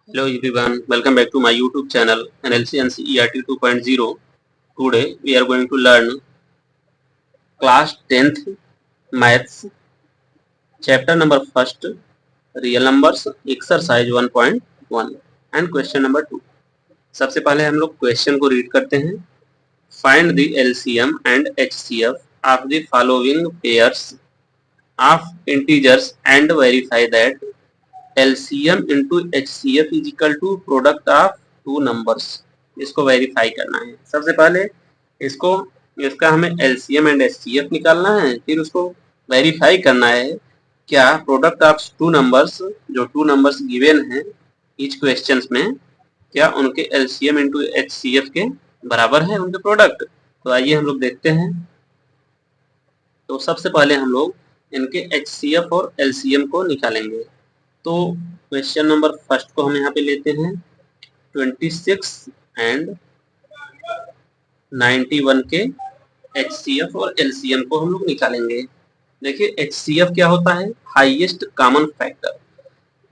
Hello everyone, welcome back to my YouTube channel NLC and CERT 2.0. Today we are going to learn class 10th maths chapter number 1st real numbers exercise 1.1 and question number 2. सबसे पहले हम लोग question को read करते हैं. Find the LCM and HCF of the following pairs of integers and verify that LCM into HCF is equal to product of two numbers. इसको verify करना है. सबसे पहले इसका हमें LCM एंड HCF निकालना है, फिर उसको वेरीफाई करना है क्या प्रोडक्ट ऑफ टू नंबर्स, जो टू नंबर्स गिवन हैं ईच क्वेश्चंस में, क्या उनके LCM इंटू HCF के बराबर है उनके प्रोडक्ट. तो आइए हम लोग देखते हैं. तो सबसे पहले हम लोग इनके HCF और LCM को निकालेंगे. तो क्वेश्चन नंबर फर्स्ट को हम यहाँ पे लेते हैं. 26 एंड 91 के HCF और LCM को हम लोग निकालेंगे. देखिए HCF क्या होता है, हाईएस्ट कॉमन फैक्टर.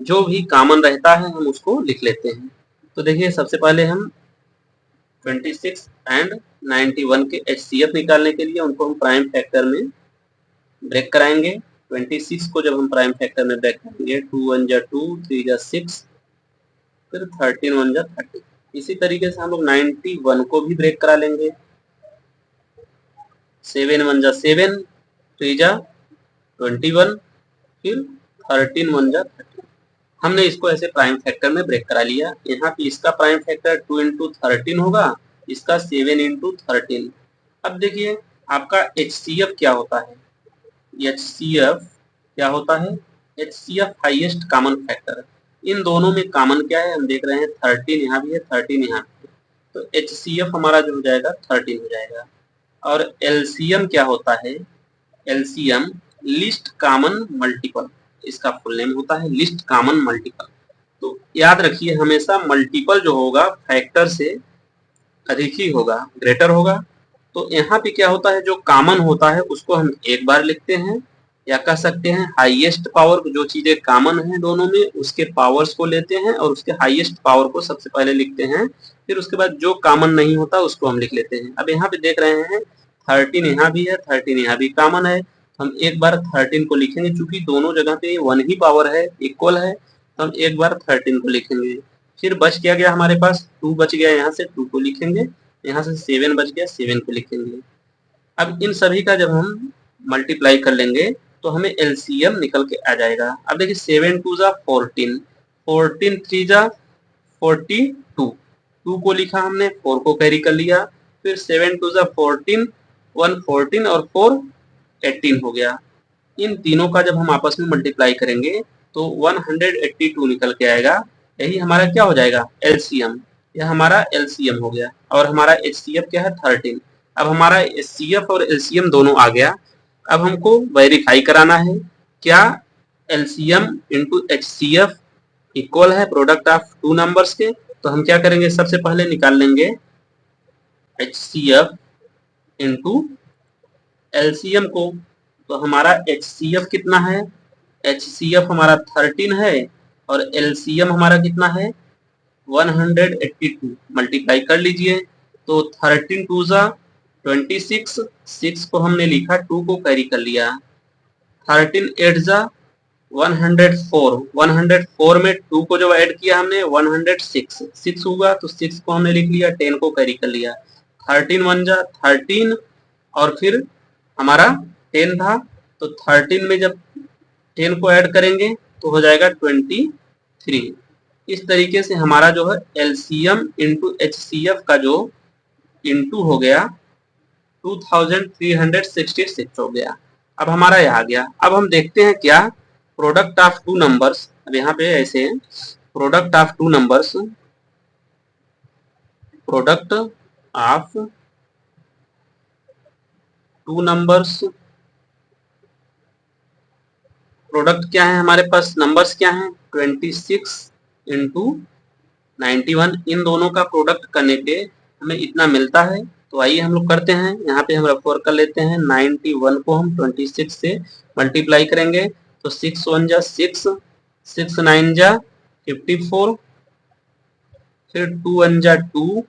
जो भी कॉमन रहता है हम उसको लिख लेते हैं. तो देखिए सबसे पहले हम 26 एंड 91 के HCF निकालने के लिए उनको हम प्राइम फैक्टर में ब्रेक कराएंगे. 26 को जब हम प्राइम फैक्टर में ब्रेक करेंगे, 2 1 जा 2, 3 जा 6, फिर 13 1 जा 30. इसी तरीके से हम लोग 91 को भी ब्रेक करा लेंगे. 7 1 जा 7, 3 जा 21, फिर 13 1 जा 30. हमने इसको ऐसे प्राइम फैक्टर में ब्रेक करा लिया. यहाँ पे इसका प्राइम फैक्टर 2 इंटू 13 होगा, इसका 7 इंटू 13. अब देखिए आपका HCF क्या होता है. HCF क्या होता है, HCF हाईएस्ट कॉमन फैक्टर. इन दोनों में कॉमन क्या है हम देख रहे हैं, 13 यहाँ भी है, 13 यहाँ भी है. तो HCF हमारा जो हो जाएगा 13 हो जाएगा. और LCM क्या होता है, LCM लिस्ट कॉमन मल्टीपल, इसका फुल नेम होता है लिस्ट कॉमन मल्टीपल. तो याद रखिए हमेशा मल्टीपल जो होगा फैक्टर से अधिक ही होगा, ग्रेटर होगा. तो यहाँ पे क्या होता है, जो कॉमन होता है उसको हम एक बार लिखते हैं, या कह सकते हैं हाईएस्ट पावर. जो चीजें कॉमन है दोनों में उसके पावर्स को लेते हैं और उसके हाईएस्ट पावर को सबसे पहले लिखते हैं, फिर उसके बाद जो कॉमन नहीं होता उसको हम लिख लेते हैं. अब यहाँ पे देख रहे हैं 13 यहाँ भी है, 13 यहाँ भी कॉमन है. हम एक बार 13 को लिखेंगे, चूंकि दोनों जगह पे 1 ही पावर है, इक्वल है, तो हम एक बार 13 को लिखेंगे. फिर बच क्या गया हमारे पास, 2 बच गया, यहाँ से 2 को लिखेंगे, यहाँ से 7 बच गया, 7 को लिखेंगे. अब इन सभी का जब हम मल्टीप्लाई कर लेंगे तो हमें LCM निकल के आ जाएगा. अब देखिए 7 2 जा 14, 14 3 जा 42, 2 को लिखा हमने, 4 को कैरी कर लिया, फिर 7 2 जा 14, 1 14 और 4 18 हो गया. इन तीनों का जब हम आपस में मल्टीप्लाई करेंगे तो 182 निकल के आएगा. यही हमारा क्या हो जाएगा, LCM. यह हमारा LCM हो गया. और हमारा HCF क्या है, 13. अब हमारा HCF और LCM दोनों आ गया. अब हमको वेरीफाई कराना है क्या LCM इंटू HCF इक्वल है प्रोडक्ट ऑफ टू नंबर्स के. तो हम क्या करेंगे, सबसे पहले निकाल लेंगे HCF इंटू LCM को. तो हमारा HCF कितना है, HCF हमारा 13 है और LCM हमारा कितना है, 182. मल्टीप्लाई कर लीजिए. तो 13 2 जा 26, 6 को हमने लिखा, 2 को कैरी कर लिया, 13 8 जा 104, 104 में 2 को जब ऐड किया हमने 106, 6 होगा तो 6 को हमने लिख लिया, 10 को कैरी कर लिया, 13 1 जा 13 और फिर हमारा 10 था. तो 13 में जब 10 को ऐड करेंगे तो हो जाएगा 23. इस तरीके से हमारा जो है LCM इंटू HCF का जो इंटू हो गया 2366 हो गया. अब हमारा यह आ गया. अब हम देखते हैं क्या प्रोडक्ट ऑफ टू नंबर्स. अब यहाँ पे ऐसे product of two numbers, product of two numbers, product क्या है हमारे पास, नंबर्स क्या है, 26 इंटू 91. इन दोनों का प्रोडक्ट करने पे हमें इतना मिलता है. तो आइए हम लोग करते हैं. यहाँ पे हम रफ वर्क कर लेते हैं. 91 को हम 26 से मल्टीप्लाई करेंगे तो 6 1 जा 6, 6 9 जा 54, फिर 2 1 जा 2,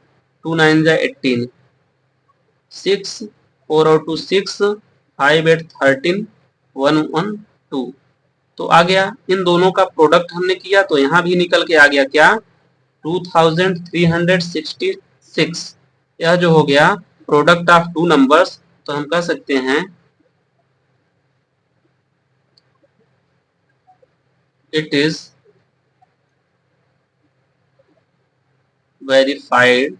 2 9 जा 18, 6 4 और 2 6, 5 8 13, 1 1 2। तो आ गया, इन दोनों का प्रोडक्ट हमने किया तो यहां भी निकल के आ गया क्या, 2366। यह जो हो गया प्रोडक्ट ऑफ टू नंबर्स, तो हम कह सकते हैं it is verified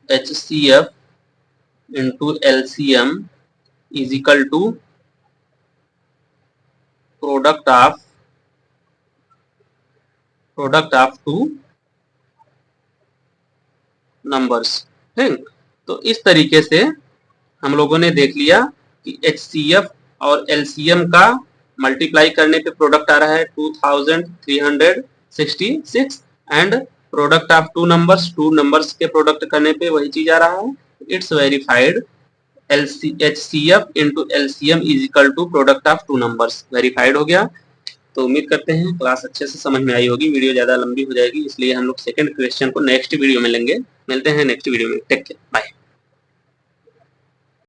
HCF into LCM is equal to product of two numbers. ठीक, तो इस तरीके से हम लोगों ने देख लिया कि HCF और LCM का मल्टीप्लाई करने पे प्रोडक्ट आ रहा है 2366 and product of two numbers के प्रोडक्ट करने पे वही चीज आ रहा है, it's verified HCF into LCM is equal to product of two numbers, verified हो गया। तो उम्मीद करते हैं क्लास अच्छे से समझ में आई होगी, वीडियो ज्यादा लंबी हो जाएगी इसलिए हम लोग सेकंड क्वेश्चन को नेक्स्ट वीडियो में लेंगे। मिलते हैं नेक्स्ट वीडियो में, टेक केयर, बाय।